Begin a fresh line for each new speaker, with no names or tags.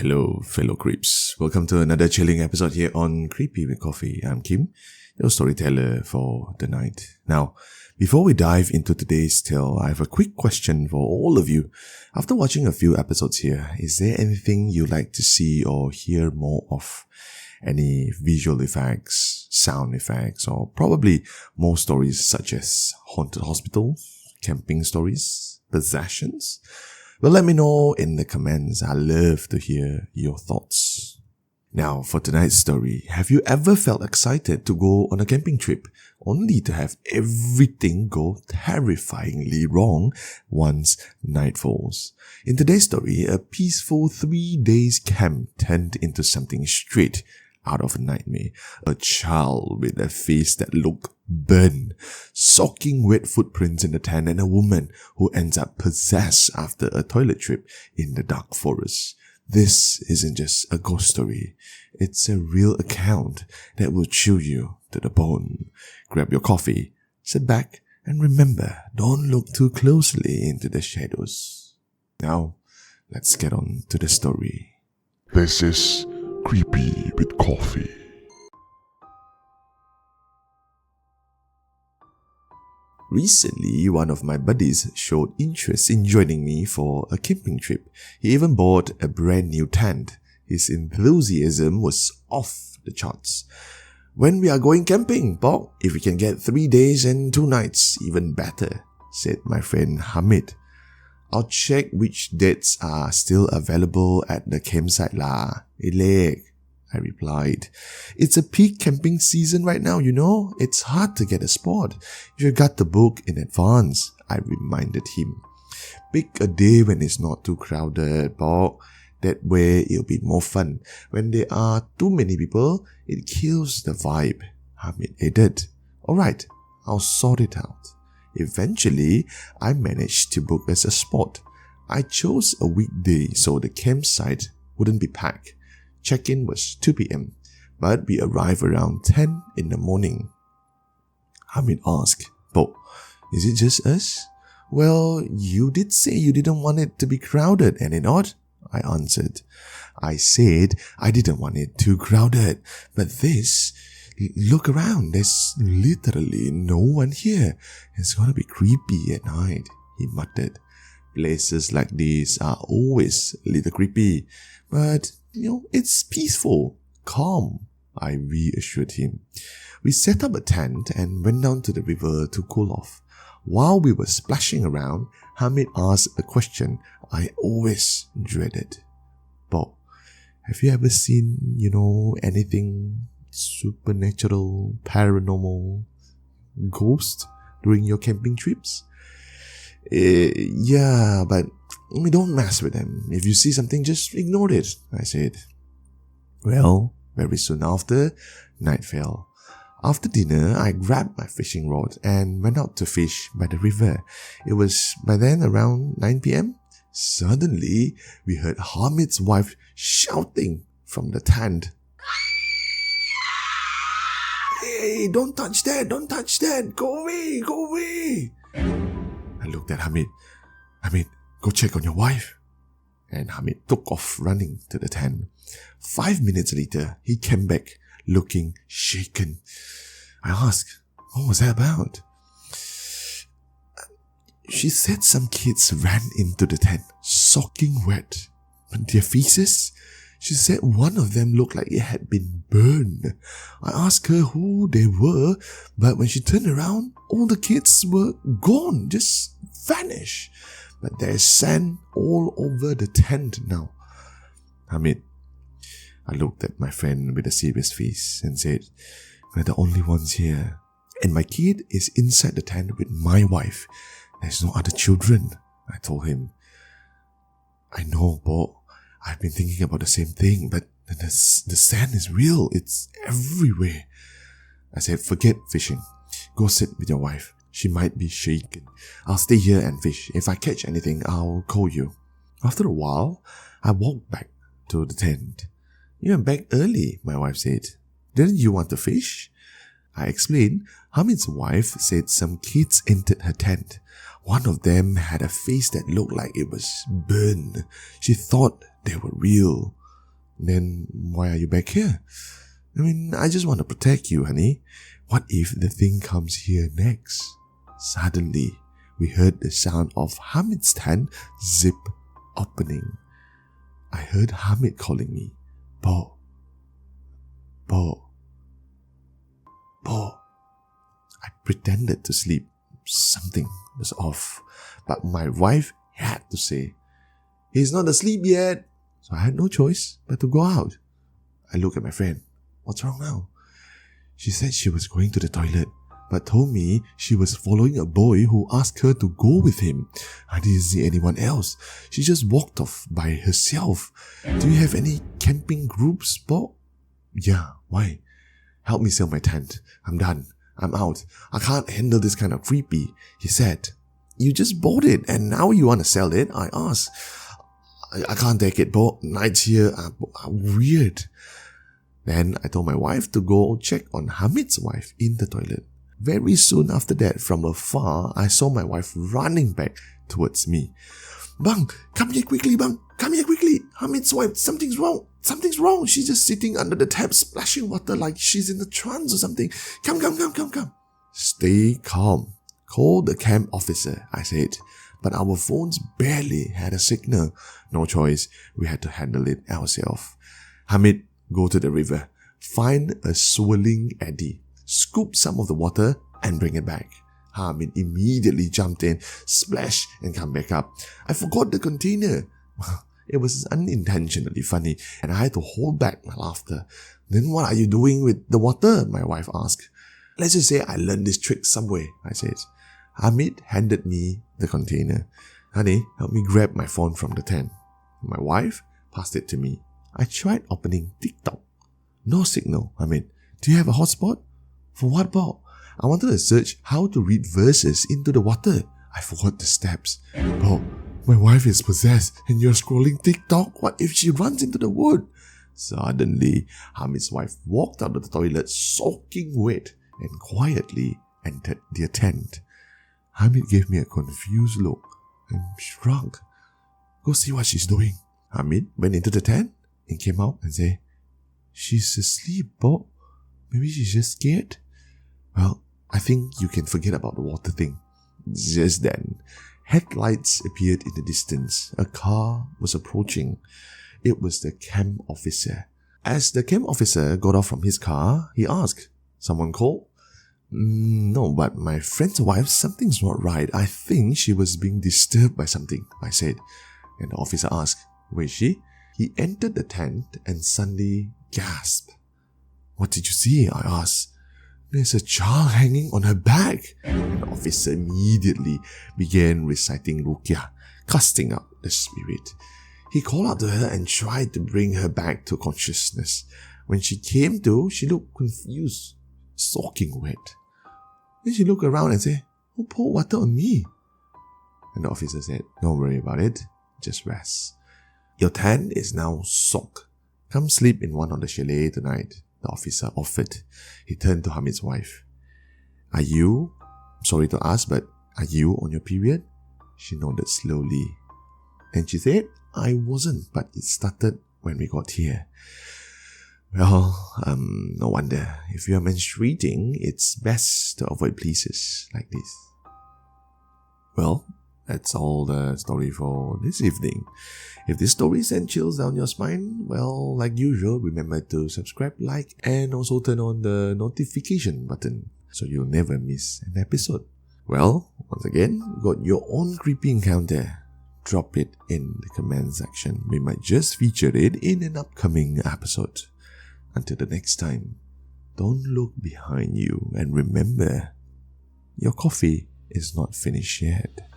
Hello, fellow creeps. Welcome to another chilling episode here on Creepy with Coffee. I'm Kim, your storyteller for the night. Now, before we dive into today's tale, I have a quick question for all of you. After watching a few episodes here, is there anything you'd like to see or hear more of? Any visual effects, sound effects, or probably more stories such as haunted hospital, camping stories, possessions? Well, let me know in the comments. I love to hear your thoughts. Now, for tonight's story, have you ever felt excited to go on a camping trip only to have everything go terrifyingly wrong once night falls? In today's story, a peaceful 3 days camp turned into something straight out of a nightmare. A child with a face that looked burned, soaking wet footprints in the tent, and a woman who ends up possessed after a toilet trip in the dark forest. This isn't just a ghost story. It's a real account that will chill you to the bone. Grab your coffee, sit back, and remember, don't look too closely into the shadows. Now, let's get on to the story.
This is Creepy with Coffee.
Recently, one of my buddies showed interest in joining me for a camping trip. He even bought a brand new tent. His enthusiasm was off the charts. "When we are going camping, Bob, if we can get 3 days and 2 nights, even better," said my friend Hamid. "I'll check which dates are still available at the campsite lah, Elek," I replied. "It's a peak camping season right now, you know. It's hard to get a spot. You got to book in advance," I reminded him. "Pick a day when it's not too crowded, Bob. That way it'll be more fun. When there are too many people, it kills the vibe," Hamid added. "Alright, I'll sort it out." Eventually, I managed to book us a spot. I chose a weekday so the campsite wouldn't be packed. Check-in was 2 p.m, but we arrived around 10 in the morning. Hamid asked, "Bo, is it just us?" "Well, you did say you didn't want it to be crowded, and it not?" I answered. "I said I didn't want it too crowded, but look around, there's literally no one here. It's gonna be creepy at night," he muttered. "Places like these are always a little creepy, but, it's peaceful, calm," I reassured him. We set up a tent and went down to the river to cool off. While we were splashing around, Hamid asked a question I always dreaded. "Bob, have you ever seen, anything supernatural, paranormal, ghost during your camping trips?" Yeah, but we don't mess with them. If you see something, just ignore it," I said. Well, very soon after, night fell. After dinner, I grabbed my fishing rod and went out to fish by the river. It was by then around 9 p.m. Suddenly, we heard Hamid's wife shouting from the tent. "Hey, don't touch that, go away, go away." I looked at Hamid. "Hamid, go check on your wife." And Hamid took off running to the tent. 5 minutes later, he came back looking shaken. I asked, "What was that about?" "She said some kids ran into the tent, soaking wet. But their faces? She said one of them looked like it had been burned. I asked her who they were, but when she turned around, all the kids were gone, just vanished. But there's sand all over the tent now." "Hamid," I looked at my friend with a serious face and said, "We're the only ones here. And my kid is inside the tent with my wife. There's no other children," I told him. "I know, Bo. I've been thinking about the same thing, but the sand is real. It's everywhere." I said, "Forget fishing. Go sit with your wife. She might be shaken. I'll stay here and fish. If I catch anything, I'll call you." After a while, I walked back to the tent. "You went back early," my wife said. "Didn't you want to fish?" I explained. Hamid's wife said some kids entered her tent. One of them had a face that looked like it was burned. She thought they were real. Then why are you back here? I mean, I just want to protect you, honey. What if the thing comes here next? Suddenly, we heard the sound of Hamid's tent zip opening. I heard Hamid calling me, Bo, Bo, Bo. I pretended to sleep. Something was off, but my wife had to say, he's not asleep yet. So I had no choice but to go out. I looked at my friend. What's wrong now? She said she was going to the toilet, but told me she was following a boy who asked her to go with him. I didn't see anyone else. She just walked off by herself. Do you have any camping groups, Bo? Yeah, why? Help me sell my tent. I'm done. I'm out. I can't handle this kind of creepy, he said. You just bought it and now you want to sell it? I asked. I can't take it, Bo. Nights here are weird. Then I told my wife to go check on Hamid's wife in the toilet. Very soon after that, from afar, I saw my wife running back towards me. Bang, come here quickly, Bang. Come here quickly. Hamid's wife, something's wrong. Something's wrong. She's just sitting under the tap splashing water like she's in a trance or something. Come. Stay calm. Call the camp officer, I said. But our phones barely had a signal. No choice. We had to handle it ourselves. Hamid, go to the river. Find a swirling eddy. Scoop some of the water and bring it back. Hamid immediately jumped in, splashed and come back up. I forgot the container. It was unintentionally funny and I had to hold back my laughter. Then what are you doing with the water? My wife asked. Let's just say I learned this trick somewhere, I said. Hamid handed me the container. Honey, help me grab my phone from the tent. My wife passed it to me. I tried opening TikTok. No signal, Hamid. Do you have a hotspot? For what, Bob? I wanted to search how to read verses into the water. I forgot the steps. Bob, my wife is possessed and you're scrolling TikTok. What if she runs into the wood? Suddenly, Hamid's wife walked out of the toilet soaking wet and quietly entered their tent. Hamid gave me a confused look and shrugged. Go see what she's doing. Hamid went into the tent and came out and said, She's asleep, Bob. Maybe she's just scared. Well, I think you can forget about the water thing. Just then, headlights appeared in the distance. A car was approaching. It was the camp officer. As the camp officer got off from his car, he asked, Someone called? No, but my friend's wife, something's not right. I think she was being disturbed by something, I said. And the officer asked, Where is she? He entered the tent and suddenly gasped. What did you see? I asked. There's a child hanging on her back. And the officer immediately began reciting Ruqyah, casting out the spirit. He called out to her and tried to bring her back to consciousness. When she came to, she looked confused, soaking wet. Then she looked around and said, Who poured water on me? And the officer said, Don't worry about it, just rest. Your tent is now soaked. Come sleep in one of the chalet tonight, the officer offered. He turned to Hamid's wife. Are you, sorry to ask, but are you on your period? She nodded slowly. And she said, I wasn't, but it started when we got here. Well, no wonder. If you are menstruating, it's best to avoid places like this. Well, that's all the story for this evening. If this story sent chills down your spine, well, like usual, remember to subscribe, like, and also turn on the notification button so you'll never miss an episode. Well, once again, got your own creepy encounter? Drop it in the comment section. We might just feature it in an upcoming episode. Until the next time, don't look behind you and remember, your coffee is not finished yet.